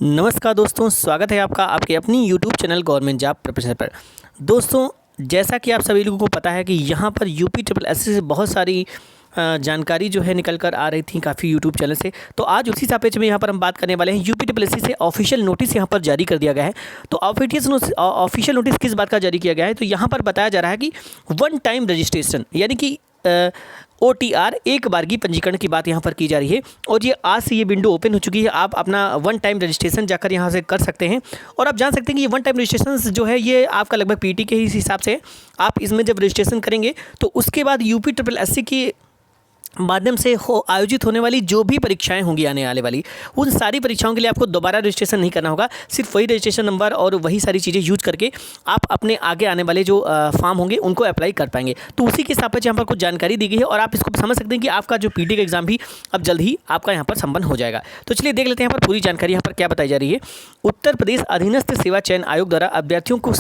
नमस्कार दोस्तों, स्वागत है आपका आपके अपनी YouTube channel government job preparation पर। दोस्तों, जैसा कि आप सभी लोगों को पता है कि यहाँ पर यूपी ट्रिपल एसएससी से बहुत सारी जानकारी जो है निकल कर आ रही थी काफ़ी यूट्यूब चैनल से। तो आज उसी सापेक्ष में यहाँ पर हम बात करने वाले हैं। यूपी ट्रिपल एसएससी से ऑफिशियल नोटिस यहाँ पर जारी कर दिया गया है। तो ऑफिशियल नोटिस किस बात का जारी किया गया है, तो यहाँ पर बताया जा रहा है कि वन टाइम रजिस्ट्रेशन यानी कि OTR एक बार की पंजीकरण की बात यहाँ पर की जा रही है। और ये आज से ये विंडो ओपन हो चुकी है। आप अपना वन टाइम रजिस्ट्रेशन जाकर यहाँ से कर सकते हैं। और आप जान सकते हैं कि ये वन टाइम रजिस्ट्रेशन जो है ये आपका लगभग पीटी के ही हिसाब से है। आप इसमें जब रजिस्ट्रेशन करेंगे तो उसके बाद यूपी ट्रिपल एसएससी की माध्यम से आयोजित होने वाली जो भी परीक्षाएं होंगी आने वाली उन सारी परीक्षाओं के लिए आपको दोबारा रजिस्ट्रेशन नहीं करना होगा। सिर्फ वही रजिस्ट्रेशन नंबर और वही सारी चीज़ें यूज करके आप अपने आगे आने वाले जो फॉर्म होंगे उनको अप्लाई कर पाएंगे। तो उसी के सापेक्ष यहाँ पर कुछ जानकारी दी गई है और आप इसको समझ सकते हैं कि आपका जो पीटी का एग्जाम भी अब जल्द ही आपका यहाँ पर संपन्न हो जाएगा। तो चलिए देख लेते हैं यहाँ पर पूरी जानकारी यहाँ पर क्या बताई जा रही है। उत्तर प्रदेश अधीनस्थ सेवा चयन आयोग द्वारा अभ्यर्थियों को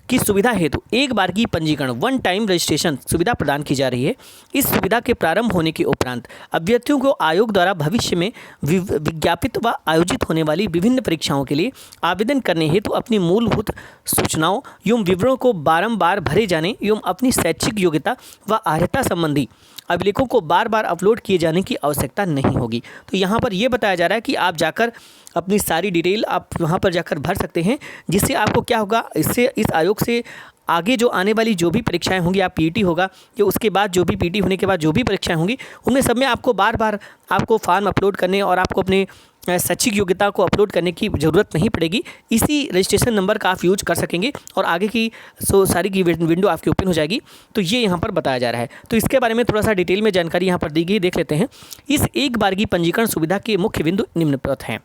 की सुविधा हेतु एक बार की पंजीकरण वन टाइम रजिस्ट्रेशन सुविधा प्रदान की जा रही है। इस सुविधा के प्रारंभ होने के उपरांत अभ्यर्थियों को आयोग द्वारा भविष्य में विज्ञापित व आयोजित होने वाली विभिन्न परीक्षाओं के लिए आवेदन करने हेतु अपनी मूलभूत सूचनाओं एवं विवरणों को बारंबार भरे जाने एवं अपनी शैक्षिक योग्यता व अर्हता संबंधी अभिलेखों को बार बार अपलोड किए जाने की आवश्यकता नहीं होगी। तो यहाँ पर यह बताया जा रहा है कि आप जाकर अपनी सारी डिटेल आप वहाँ पर जाकर भर सकते हैं, जिससे आपको क्या होगा, इससे इस आयोग से आगे जो आने वाली जो भी परीक्षाएं होंगी, आप पीटी होगा या उसके बाद जो भी पीटी होने के बाद जो भी परीक्षाएं होंगी उनमें सब में आपको बार बार आपको फॉर्म अपलोड करने और आपको अपने शैक्षिक योग्यता को अपलोड करने की ज़रूरत नहीं पड़ेगी। इसी रजिस्ट्रेशन नंबर का आप यूज कर सकेंगे और आगे की सारी की विंडो आपकी ओपन हो जाएगी। तो ये यहाँ पर बताया जा रहा है। तो इसके बारे में थोड़ा सा डिटेल में जानकारी यहाँ पर दी गई, देख लेते हैं। इस एक बार की पंजीकरण सुविधा के मुख्य बिंदु निम्नलिखित हैं।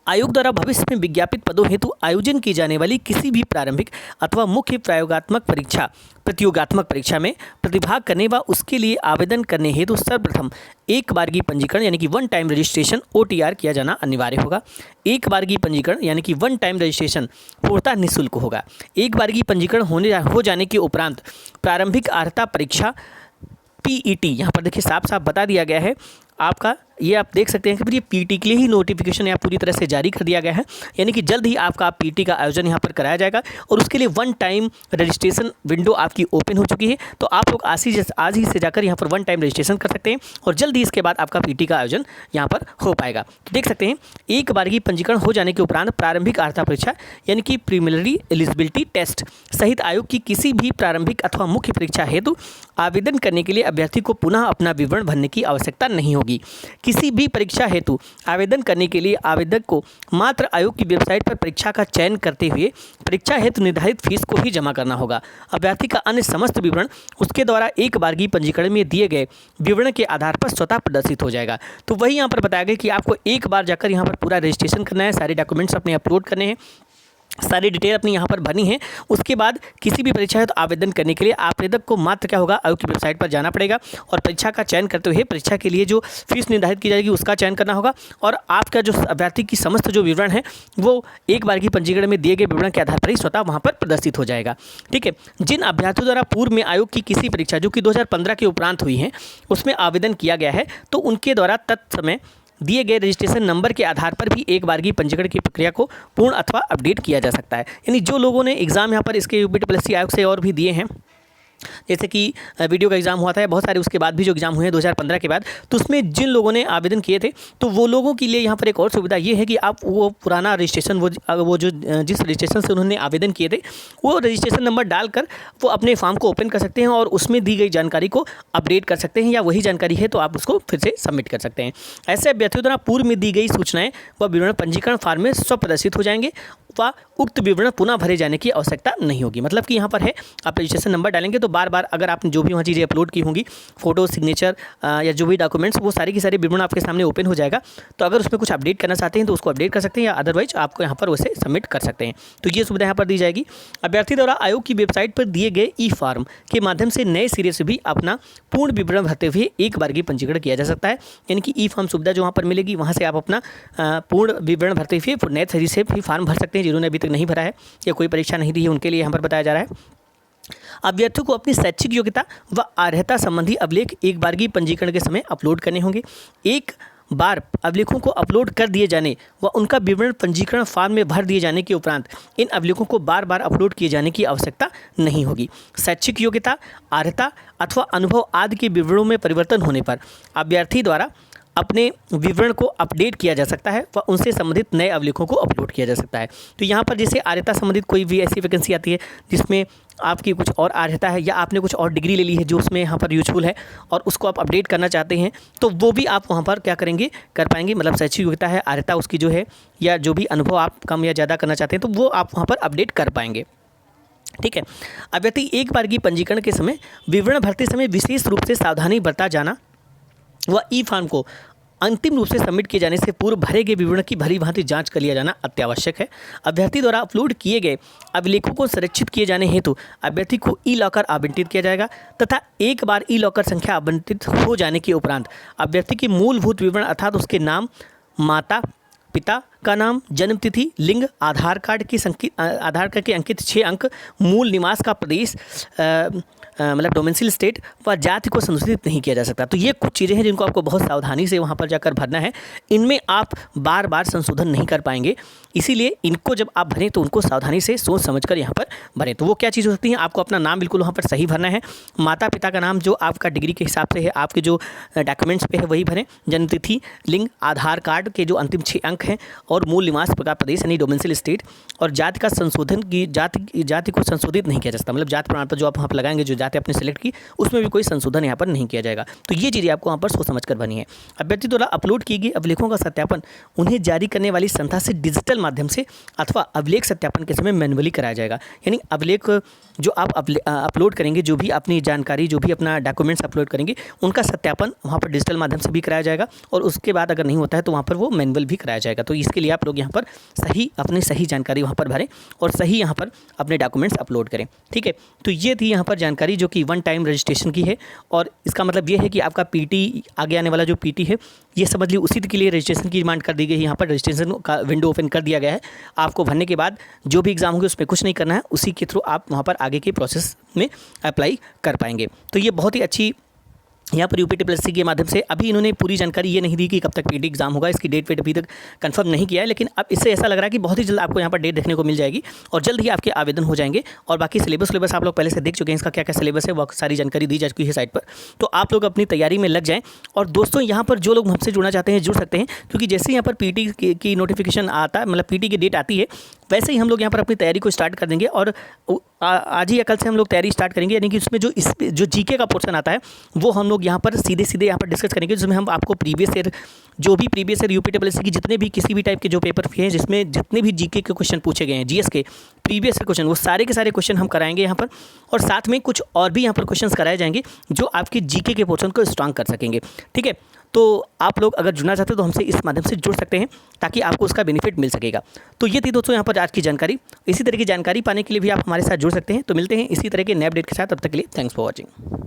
आयोग द्वारा भविष्य में विज्ञापित पदों हेतु आयोजन की जाने वाली किसी भी प्रारंभिक अथवा मुख्य प्रतियोगात्मक परीक्षा में प्रतिभाग करने व उसके लिए आवेदन करने हेतु सर्वप्रथम एक बार की पंजीकरण यानी कि वन टाइम रजिस्ट्रेशन OTR किया जाना अनिवार्य होगा। एक बार की पंजीकरण यानी कि वन टाइम रजिस्ट्रेशन पूर्णतः निःशुल्क होगा। एक बार की पंजीकरण हो जाने के उपरांत प्रारंभिक अर्हता परीक्षा PET यहाँ पर देखिए साफ साफ बता दिया गया है आपका। ये आप देख सकते हैं कि ये पीटी के लिए ही नोटिफिकेशन यहाँ पूरी तरह से जारी कर दिया गया है, यानी कि जल्द ही आपका पीटी का आयोजन यहाँ पर कराया जाएगा और उसके लिए वन टाइम रजिस्ट्रेशन विंडो आपकी ओपन हो चुकी है। तो आप लोग आज ही से जाकर यहाँ पर वन टाइम रजिस्ट्रेशन कर सकते हैं और जल्द ही इसके बाद आपका पीटी का आयोजन यहाँ पर हो पाएगा। तो देख सकते हैं एक बार की पंजीकरण हो जाने के उपरांत प्रारंभिक अर्हता परीक्षा यानी कि प्रीलिमिनरी एलिजिबिलिटी टेस्ट सहित आयोग की किसी भी प्रारंभिक अथवा मुख्य परीक्षा हेतु आवेदन करने के लिए अभ्यर्थी को पुनः अपना विवरण भरने की आवश्यकता नहीं होगी। किसी भी परीक्षा हेतु आवेदन करने के लिए आवेदक को मात्र आयोग की वेबसाइट पर परीक्षा का चयन करते हुए परीक्षा हेतु निर्धारित फीस को ही जमा करना होगा। अभ्यर्थी का अन्य समस्त विवरण उसके द्वारा एक बार की पंजीकरण में दिए गए विवरण के आधार पर स्वतः प्रदर्शित हो जाएगा। तो वही यहाँ पर बताया गया कि आपको एक बार जाकर यहाँ पर पूरा रजिस्ट्रेशन करना है, सारे डॉक्यूमेंट्स अपने अपलोड करने हैं, सारी डिटेल अपनी यहाँ पर भरनी है। उसके बाद किसी भी परीक्षा है तो आवेदन करने के लिए आवेदक को मात्र क्या होगा, आयोग की वेबसाइट पर जाना पड़ेगा और परीक्षा का चयन करते हुए परीक्षा के लिए जो फीस निर्धारित की जाएगी उसका चयन करना होगा और आपका जो अभ्यर्थी की समस्त जो विवरण है वो एक बार की पंजीकरण में दिए गए विवरण के आधार पर ही स्वतः वहाँ पर प्रदर्शित हो जाएगा। ठीक है। जिन अभ्यर्थियों द्वारा पूर्व में आयोग की किसी परीक्षा जो कि 2015 के उपरांत हुई है उसमें आवेदन किया गया है तो उनके द्वारा तत्समय दिए गए रजिस्ट्रेशन नंबर के आधार पर भी एक बार की पंजीकरण की प्रक्रिया को पूर्ण अथवा अपडेट किया जा सकता है। यानी जो लोगों ने एग्ज़ाम यहाँ पर इसके यूपी ट्रिपल एसएससी आयोग से और भी दिए हैं, जैसे कि वीडियो का एग्ज़ाम हुआ था, बहुत सारे उसके बाद भी जो एग्ज़ाम हुए हैं 2015 के बाद, तो उसमें जिन लोगों ने आवेदन किए थे तो वो लोगों के लिए यहाँ पर एक और सुविधा ये है कि आप वो पुराना रजिस्ट्रेशन वो जो जिस रजिस्ट्रेशन से उन्होंने आवेदन किए थे वो रजिस्ट्रेशन नंबर डालकर वो अपने फॉर्म को ओपन कर सकते हैं और उसमें दी गई जानकारी को अपडेट कर सकते हैं, या वही जानकारी है तो आप उसको फिर से सबमिट कर सकते हैं। ऐसे अभ्यर्थियों द्वारा पूर्व में दी गई सूचनाएं व विवरण पंजीकरण फॉर्म में स्वप्रदर्शित हो जाएंगे व उक्त विवरण पुनः भरे जाने की आवश्यकता नहीं होगी। मतलब कि यहाँ पर है आप रजिस्ट्रेशन नंबर डालेंगे तो बार बार अगर आपने जो भी वहाँ चीज़ें अपलोड की होंगी, फोटो, सिग्नेचर या जो भी डॉक्यूमेंट्स, वो सारी की सारी विवरण आपके सामने ओपन हो जाएगा। तो अगर उसमें कुछ अपडेट करना चाहते हैं तो उसको अपडेट कर सकते हैं या अदरवाइज आपको यहाँ पर वैसे सबमिट कर सकते हैं। तो ये सुविधा यहाँ पर दी जाएगी। अभ्यर्थी द्वारा आयोग की वेबसाइट पर दिए गए ई-फॉर्म के माध्यम से नए सिरे से भी अपना पूर्ण विवरण भरते हुए एक बार की पंजीकरण किया जा सकता है। यानी कि ई-फॉर्म सुविधा जो वहाँ पर मिलेगी वहाँ से आप अपना पूर्ण विवरण भरते हुए नए सिरे से भी फॉर्म भर सकते हैं जिन्होंने अभी तक नहीं भरा है या कोई परीक्षा नहीं दी है उनके लिए यहाँ पर बताया जा रहा है। अभ्यर्थियों को अपनी शैक्षिक योग्यता व अर्हता संबंधी अभिलेख एक बार की पंजीकरण के समय अपलोड करने होंगे। एक बार अभिलेखों को अपलोड कर दिए जाने व उनका विवरण पंजीकरण फॉर्म में भर दिए जाने के उपरांत इन अभिलेखों को बार बार अपलोड किए जाने की आवश्यकता नहीं होगी। शैक्षिक योग्यता, अर्हता अथवा अनुभव आदि के विवरणों में परिवर्तन होने पर अभ्यर्थी द्वारा अपने विवरण को अपडेट किया जा सकता है व उनसे संबंधित नए अभिलेखों को अपलोड किया जा सकता है। तो यहाँ पर जैसे अर्हता संबंधित कोई भी ऐसी वैकेंसी आती है जिसमें आपकी कुछ और अर्हता है या आपने कुछ और डिग्री ले ली है जो उसमें यहाँ पर यूजफुल है और उसको आप अपडेट करना चाहते हैं, तो वो भी आप वहाँ पर क्या करेंगे, कर पाएंगे। मतलब शैक्षिक योग्यता है, अर्हता उसकी जो है, या जो भी अनुभव आप कम या ज़्यादा करना चाहते हैं तो वो आप वहाँ पर अपडेट कर पाएंगे। ठीक है। अभ्यर्थी एक बार की पंजीकरण के समय विवरण भरते समय विशेष रूप से सावधानी बरता जाना व ई फॉर्म को अंतिम रूप से सबमिट किए जाने से पूर्व भरे गए विवरण की भली भांति जांच कर लिया जाना अत्यावश्यक है। अभ्यर्थी द्वारा अपलोड किए गए अभिलेखों को संरक्षित किए जाने हेतु अभ्यर्थी को ई लॉकर आवंटित किया जाएगा तथा एक बार ई लॉकर संख्या आवंटित हो जाने के उपरांत अभ्यर्थी के मूलभूत विवरण अर्थात उसके नाम, माता पिता का नाम, जन्म तिथि, लिंग, आधार कार्ड के अंकित 6 अंक, मूल निवास का प्रदेश मतलब डोमेसिल स्टेट व जाति को संशोधित नहीं किया जा सकता। तो ये कुछ चीज़ें हैं जिनको आपको बहुत सावधानी से वहाँ पर जाकर भरना है। इनमें आप बार बार संशोधन नहीं कर पाएंगे, इसीलिए इनको जब आप भरें तो उनको सावधानी से सोच समझकर यहाँ पर भरें। तो वो क्या चीज़ हो सकती है, आपको अपना नाम बिल्कुल वहाँ पर सही भरना है, माता पिता का नाम जो आपका डिग्री के हिसाब से है, आपके जो डॉक्यूमेंट्स पे है वही भरें, जन्म तिथि, लिंग, आधार कार्ड के जो अंतिम 6 अंक हैं और मूल निवास का प्रदेश यानी डोमेसिल स्टेट, और जाति का संशोधन की जाति को संशोधित नहीं किया जा सकता। मतलब जाति प्रमाण पत्र जो आप वहाँ पर लगाएंगे, जो जाति आपने सेलेक्ट की, उसमें भी कोई संशोधन यहाँ पर नहीं किया जाएगा। तो ये चीज़ें आपको वहाँ पर सोच समझ कर बनी है। अभ्यर्थी द्वारा अपलोड की गई अभिलेखों का सत्यापन उन्हें जारी करने वाली संस्था से डिजिटल माध्यम से अथवा अभिलेख सत्यापन के समय मैन्युअली कराया जाएगा। यानी अभिलेख जो आप अपलोड करेंगे, जो भी अपनी जानकारी, जो भी अपना डॉक्यूमेंट्स अपलोड करेंगे, उनका सत्यापन वहाँ पर डिजिटल माध्यम से भी कराया जाएगा और उसके बाद अगर नहीं होता है तो वहाँ पर वो मैनुअल भी कराया जाएगा। तो इसके लिए आप लोग यहाँ पर सही जानकारी वहाँ पर भरें और सही यहाँ पर अपने डॉक्यूमेंट्स अपलोड करें। ठीक है। तो ये थी यहाँ पर जानकारी जो कि 1 टाइम रजिस्ट्रेशन की है, और इसका मतलब ये है कि आपका पीटी आगे आने वाला जो पीटी है, ये समझ लीजिए उसी के लिए रजिस्ट्रेशन की डिमांड कर दी गई है। यहाँ पर रजिस्ट्रेशन का विंडो ओपन कर दिया गया है। आपको भरने के बाद जो भी एग्जाम होंगे उसमें कुछ नहीं करना है, उसी के थ्रू आप वहाँ पर आगे के प्रोसेस में अप्लाई कर पाएंगे। तो ये बहुत ही अच्छी यहाँ पर यूपीटीपीएससी के माध्यम से अभी इन्होंने पूरी जानकारी ये नहीं दी कि कब तक पीटी एग्जाम होगा, इसकी डेट वेट अभी तक कंफर्म नहीं किया है, लेकिन अब इससे ऐसा लग रहा है कि बहुत ही जल्द आपको यहाँ पर डेट देखने को मिल जाएगी और जल्द ही आपके आवेदन हो जाएंगे। और बाकी सिलेबस आप लोग पहले से देख चुके हैं, इसका क्या क्या सिलेबस है वो सारी जानकारी दी जा चुकी है साइट पर। तो आप लोग अपनी तैयारी में लग जाएँ। और दोस्तों यहाँ पर जो लोग हमसे जुड़ना चाहते हैं जुड़ सकते हैं, क्योंकि जैसे यहाँ पर पीटी की नोटिफिकेशन आता है, मतलब पीटी की डेट आती है, वैसे ही हम लोग यहाँ पर अपनी तैयारी को स्टार्ट कर देंगे और आज ही या कल से हम लोग तैयारी स्टार्ट करेंगे। यानी कि उसमें जो जीके का पोर्शन आता है वो हम लोग यहाँ पर सीधे यहाँ पर डिस्कस करेंगे, जिसमें हम आपको प्रीवियस ईयर यूपीटीपीएससी की जितने भी किसी भी टाइप के जो पेपर हैं, जिसमें जितने भी जीके के क्वेश्चन पूछे गए हैं, जीएस के प्रीवियस क्वेश्चन, वो सारे के सारे क्वेश्चन हम कराएंगे यहाँ पर। और साथ में कुछ और भी यहाँ पर क्वेश्चन कराए जाएंगे जो आपके जीके के पोर्शन को स्ट्रांग कर सकेंगे। ठीक है। तो आप लोग अगर जुड़ना चाहते हो तो हमसे इस माध्यम से जुड़ सकते हैं ताकि आपको उसका बेनिफिट मिल सकेगा। तो ये थी दोस्तों यहाँ पर आज की जानकारी। इसी तरह की जानकारी पाने के लिए भी आप हमारे साथ जुड़ सकते हैं। तो मिलते हैं इसी तरह के नए अपडेट के साथ, तब तक के लिए थैंक्स फॉर वॉचिंग।